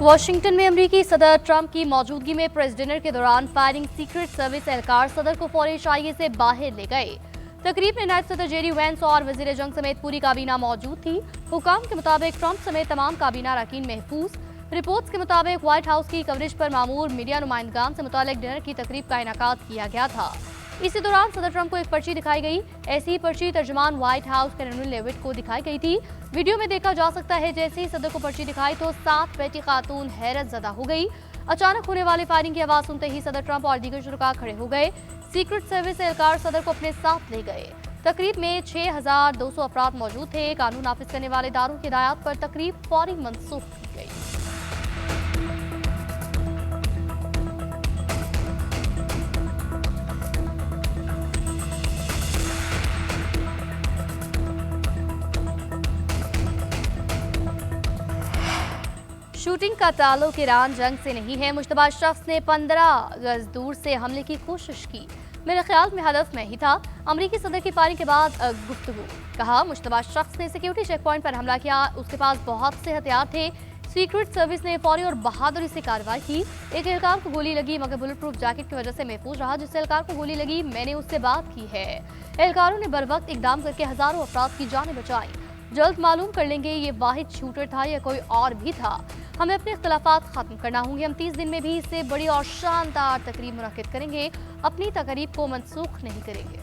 Washington में अमेरिकी सदर ट्रंप की मौजूदगी में प्रेस डिनर के दौरान फायरिंग सीक्रेट सर्विस एहलकार सदर को फौरी इशारे से बाहर ले गए। तकरीब में नायब सदर जेडी वैंस और वजीर जंग समेत पूरी काबीना मौजूद थी। हुकाम के मुताबिक ट्रंप समेत तमाम काबीना अरकान महफूज। रिपोर्ट्स के मुताबिक व्हाइट हाउस की कवरेज पर मामूर मीडिया नुमाइंदगान से मुतालिक डिनर की तकरीब का इनेकाद किया गया था। इसी दौरान सदर ट्रंप को एक पर्ची दिखाई गई। ऐसी ही पर्ची तर्जुमान व्हाइट हाउस कैरोलिन लेविट को दिखाई गई थी। वीडियो में देखा जा सकता है जैसे ही सदर को पर्ची दिखाई तो 7 बेटी खातून हैरत ज़दा हो गई। अचानक होने वाली फायरिंग की आवाज सुनते ही सदर ट्रंप और दीगर शुरका खड़े हो गए। सीक्रेट सर्विस एहलकार सदर को अपने साथ ले गए। तकरीब में 6200 अफराद मौजूद थे। कानून नाफिज करने वाले इदारों की हिदायत पर तकरीब फौरी मनसूख की गई। शूटिंग का ताल्लुक ईरान जंग से नहीं है। मुश्तबा शख्स ने 15 गज दूर से हमले की कोशिश की। मेरे ख्याल में हदफ मैं ही था। अमरीकी सदर की फायरिंग के बाद गुफ्तगू कहा, मुश्तबा शख्स ने सिक्योरिटी चेक पॉइंट पर हमला किया। उसके पास बहुत से हथियार थे। सीक्रेट सर्विस ने फौरी और बहादुरी से कार्रवाई की। एक एहलकार को गोली लगी मगर बुलेट प्रूफ जैकेट की वजह से महफूज रहा। जिस एहलकार को गोली लगी मैंने उससे बात की है। एहलकारों ने बर वक्त इकदाम करके हजारों अफराद की जानें बचाई। जल्द मालूम कर लेंगे ये वाहिद शूटर था या कोई और भी था। हमें अपने इख्तलाफात खत्म करना होंगे। हम 30 दिन में भी इससे बड़ी और शानदार तकरीब मुनक्किद करेंगे। अपनी तकरीब को मनसूख नहीं करेंगे।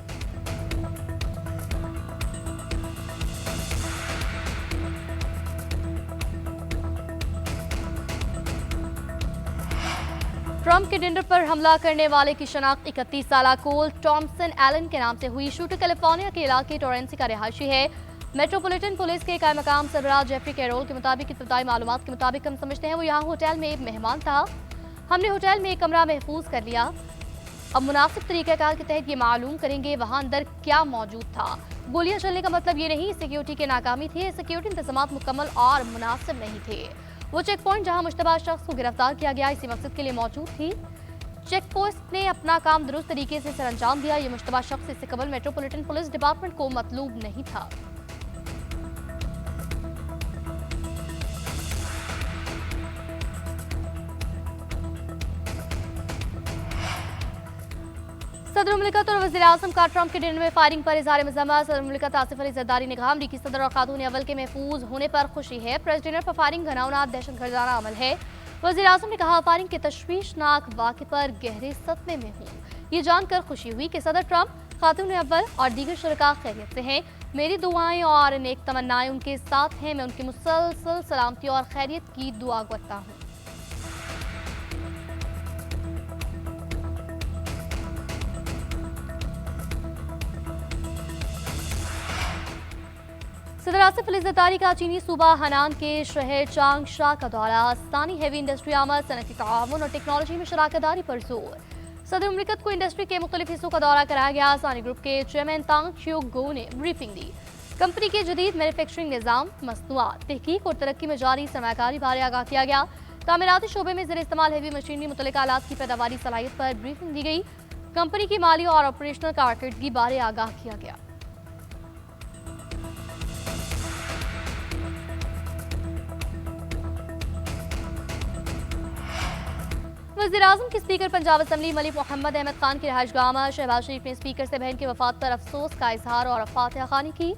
ट्रंप के डिनर पर हमला करने वाले की शनाख्त 31 साला कोल टॉमसन एलन के नाम से हुई। शूटर कैलिफोर्निया के इलाके टोरेंसी का रिहायशी है। मेट्रोपॉलिटन पुलिस के कायम मकाम सरबराह जेफरी कैरोल के मुताबिक इब्तदाई मालूमात के मुताबिक हम समझते हैं वो यहाँ होटल में एक मेहमान था। हमने होटल में एक कमरा महफूज कर लिया। अब मुनासिब तरीक़ाकार के तहत ये मालूम करेंगे वहाँ अंदर क्या मौजूद था। गोलियां चलने का मतलब ये नहीं सिक्योरिटी की नाकामी थी। सिक्योरिटी इंतजाम मुकम्मल और मुनासिब नहीं थे। वो चेक पॉइंट जहाँ मुश्तबा शख्स को गिरफ्तार किया गया इसी मकसद के लिए मौजूद थी। चेक पोस्ट ने अपना काम दुरुस्त तरीके से अंजाम दिया। ये मुश्तबा शख्स इससे कबल मेट्रोपॉलिटन पुलिस डिपार्टमेंट को मतलूब नहीं था। सदर मुमलिकत और वज़ीर आज़म का ट्रंप के डिनर में फायरिंग पर इज़हार मज़म्मत। सदर मुमलिकत आसिफ अली ज़रदारी ने कहा, अमरीकी सदर और खातून अव्वल के महफूज होने पर खुशी है। प्रेस डिनर पर फायरिंग घिनौना दहशतगर्दाना अमल है। वज़ीर आज़म ने कहा, फायरिंग के तशवीशनाक वाक़े पर गहरे सदमे में हूँ। ये जानकर खुशी हुई कि सदर ट्रंप खातून अव्वल और दीगर शुरका खैरियत से हैं। मेरी दुआएं और नेक तमन्नाएं उनके साथ हैं। मैं उनकी मुसलसल सलामती और खैरियत की दुआ करता हूँ। सदर आसिफ अली ज़रदारी का चीनी सूबा हनान के शहर चांगशा का दौरा। स्थानीय हेवी इंडस्ट्री आमद, सनती ताउन और टेक्नोलॉजी में शराकतदारी पर जोर। सदर मुमलिकत को इंडस्ट्री के मुख्तलिफ हिस्सों का दौरा कराया गया। सानी ग्रुप के चेयरमैन तांग चियो गो ने ब्रीफिंग दी। कंपनी के जदीद मैन्युफैक्चरिंग निज़ाम, मसनूआत, तहकीक और तरक्की में जारी सरमायाकारी बारे आगाह किया गया। तामीराती शोबे में ज़ेर इस्तेमाल हेवी मशीनरी मुतल्लिक़ आलात की पैदावारी सलाहियत पर ब्रीफिंग दी गई। कंपनी की माली और ऑपरेशनल कारकर्दगी बारे आगाह किया गया। वज़ीर-ए-आज़म के स्पीकर पंजाब असम्बली मलिक मोहम्मद अहमद खान की रहायशगाह शहबाज शरीफ ने स्पीकर से बहन की वफात पर अफसोस का इजहार और फातिहा खानी की।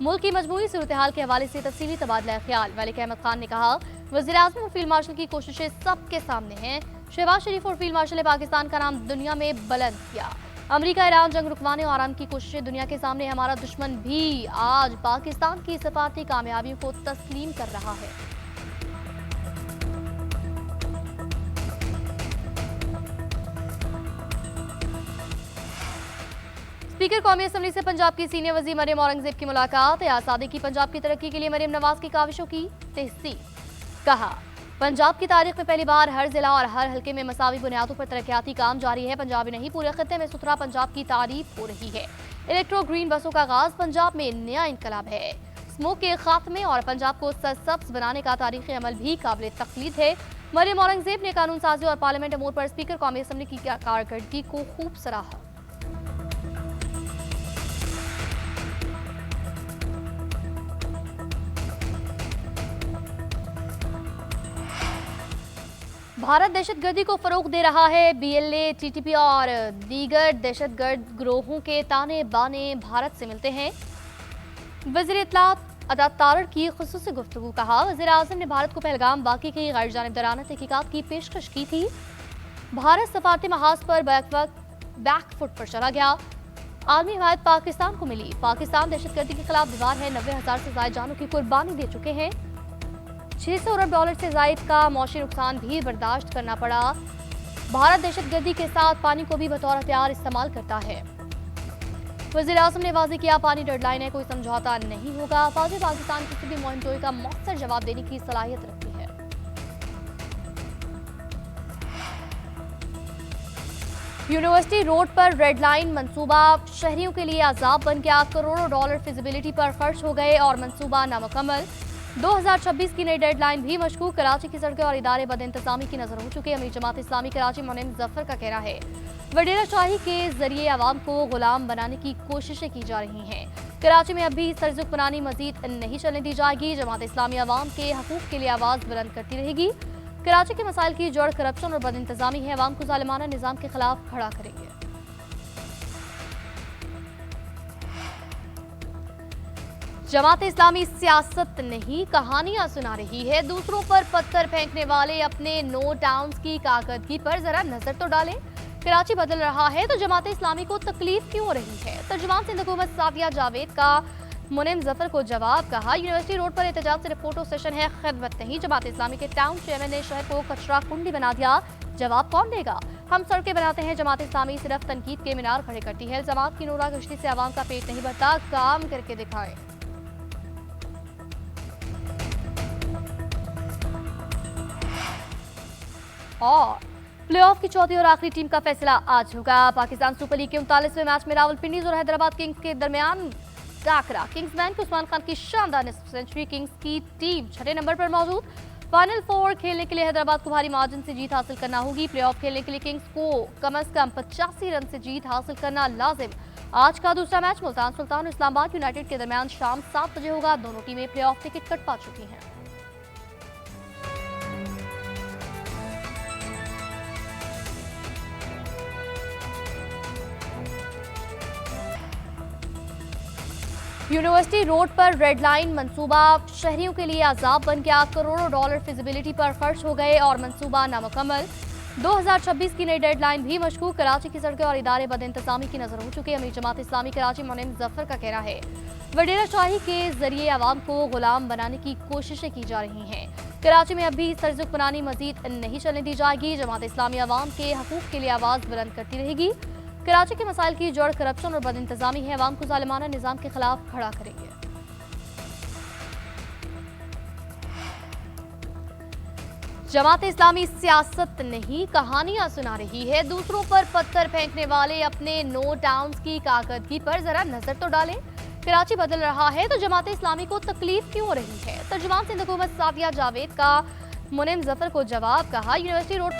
मुल्क की मजमूई सूरत हाल के हवाले से तफसीली तबादला ख्याल। मलिक अहमद खान ने कहा, वज़ीर-ए-आज़म और फील्ड मार्शल की कोशिशें सबके सामने हैं। शहबाज शरीफ और फील्ड मार्शल ने पाकिस्तान का नाम दुनिया में बुलंद किया। अमरीका ईरान जंग रुकवाने और आराम की कोशिशें दुनिया के सामने। हमारा दुश्मन भी आज पाकिस्तान की सफारती कामयाबियों को तस्लीम कर रहा है। स्पीकर कौमी असम्बली से पंजाब की सीनियर वज़ीर मरियम औरंगज़ेब की मुलाकात। आज़ादी की पंजाब की तरक्की के लिए मरियम नवाज की काविशों की तहसीन। कहा, पंजाब की तारीख में पहली बार हर जिला और हर हल्के में मसावी बुनियादों पर तरक्याती काम जारी है। पंजाब ही नहीं पूरे खत्ते में सुथरा पंजाब की तारीफ हो रही है। इलेक्ट्रो ग्रीन बसों का आगाज पंजाब में नया इनकलाब है। स्मोक के खात्मे और पंजाब को सरसब्ज बनाने का तारीखी अमल भी काबिल तकलीद है। मरियम औरंगज़ेब ने कानून साजी और पार्लियामेंट अमूर पर स्पीकर कौमी असम्बली की कारकर्दगी को खूब सराहा। भारत दहशतगर्दी को फरोग दे रहा है। बीएलए, टीटीपी और दीगर दहशतगर्द गिरोहों के ताने बाने भारत से मिलते हैं। वज़ीर इत्तलात अता तारड़ की खुसूसी गुफ्तगू। कहा, वज़ीर आज़म ने भारत को पहलगाम वाक़ई की गैर जानिबदाराना तहकीकात की पेशकश की थी। भारत सफारती महाज पर बैकफुट पर चला गया। आलमी हिमायत पाकिस्तान को मिली। पाकिस्तान दहशतगर्दी के खिलाफ दीवार है। 90,000 से ज्यादा जानों की कुर्बानी दे चुके हैं। 600 अरब डॉलर से जायद का मौशी नुकसान भी बर्दाश्त करना पड़ा। भारत दहशतगर्दी के साथ पानी को भी बतौर हथियार इस्तेमाल करता है। वज़ीर आज़म ने वाज़ेह किया, पानी डेडलाइन है, कोई समझौता नहीं होगा। फौज पाकिस्तान किसी भी मुहिमजोई का मौसर जवाब देने की सलाहियत रखती है। यूनिवर्सिटी रोड पर रेड लाइन मंसूबा शहरियों के लिए अजाब बन गया। करोड़ों डॉलर फिजिबिलिटी पर खर्च हो गए और मंसूबा नामुकम्मल। 2026 की नई डेडलाइन भी मशकूक। कराची की सड़कें और इदारे बद इंतजामी की नजर हो चुके। अमीर जमात इस्लामी कराची मोनेम जफर का कहना है, वडेरा शाही के जरिए आवाम को गुलाम बनाने की कोशिशें की जा रही हैं। कराची में अब भी सरजुकमरानी मजीद नहीं चलने दी जाएगी। जमात इस्लामी आवाम के हकूक के लिए आवाज बुलंद करती रहेगी। कराची के मसाइल की जड़ करप्शन और बद इंतजामी है। आवाम को जालिमाना निजाम के खिलाफ खड़ा करेंगे। जमात इस्लामी सियासत नहीं, कहानियां सुना रही है। दूसरों पर पत्थर फेंकने वाले अपने नो टाउन्स की कारकर्दगी पर जरा नजर तो डालें। कराची बदल रहा है तो जमात इस्लामी को तकलीफ क्यों हो रही है? तर्जुमान सिंध हुकूमत सादिया जावेद का मुनीम जफर को जवाब। कहा, यूनिवर्सिटी रोड पर एहतजाज सिर्फ फोटो सेशन है, खिदमत नहीं। जमात इस्लामी के टाउन चेयरमैन ने शहर को कचरा कुंडी बना दिया, जवाब कौन देगा? हम सड़कें बनाते हैं, जमात इस्लामी सिर्फ तनकीद के मीनार खड़े करती है। जमात की नूरा कश्ती से आवाम का पेट नहीं भरता, काम करके दिखाएं। और प्लेऑफ की चौथी और आखिरी टीम का फैसला आज होगा। पाकिस्तान सुपर लीग के 39वें मैच में रावलपिंडीज और हैदराबाद किंग्स के दरमियान टाकरा। किंग्समैन के उस्मान खान की शानदार निस्फ सेंचुरी। किंग्स की टीम 6ठे नंबर पर मौजूद। फाइनल 4 खेलने के लिए हैदराबाद को भारी मार्जिन से जीत हासिल करना होगी। प्लेऑफ खेलने के लिए किंग्स को कम से कम 85 रन से जीत हासिल करना लाजिम। आज का दूसरा मैच मुल्तान सुल्तान और इस्लामाबाद यूनाइटेड के दरमियान शाम 7 बजे होगा। दोनों टीमें प्लेऑफ टिकट कट पा चुकी हैं। यूनिवर्सिटी रोड पर रेड लाइन मंसूबा शहरियों के लिए अजाब बन गया। करोड़ों डॉलर फिजिबिलिटी पर खर्च हो गए और मंसूबा नामुकम्मल। 2026 की नई डेडलाइन भी मशकूक। कराची की सड़कें और इदारे बद इंतजामी की नजर हो चुके। अमीर जमात इस्लामी कराची मोनेम जफर का कहना है, वडेरा शाही के जरिए आवाम को गुलाम बनाने की कोशिशें की जा रही हैं। कराची में अब भी सरजुकमरानी मजीद नहीं चलने दी जाएगी। जमात इस्लामी आवाम के हकूक के लिए आवाज बुलंद करती रहेगी। कराची के मसाइल की जड़ करप्शन और बद इंतजामी है। आवाम को जालिमाना निजाम के खिलाफ खड़ा करेंगे। जमात इस्लामी सियासत नहीं, कहानियां सुना रही है। दूसरों पर पत्थर फेंकने वाले अपने नो टाउन्स की कारकर्दगी पर जरा नजर तो डालें। कराची बदल रहा है तो जमात इस्लामी को तकलीफ क्यों हो रही है? तर्जुमान सिंध हुकूमत सादिया जावेद का मुनीम जफर को जवाब। कहा, यूनिवर्सिटी रोड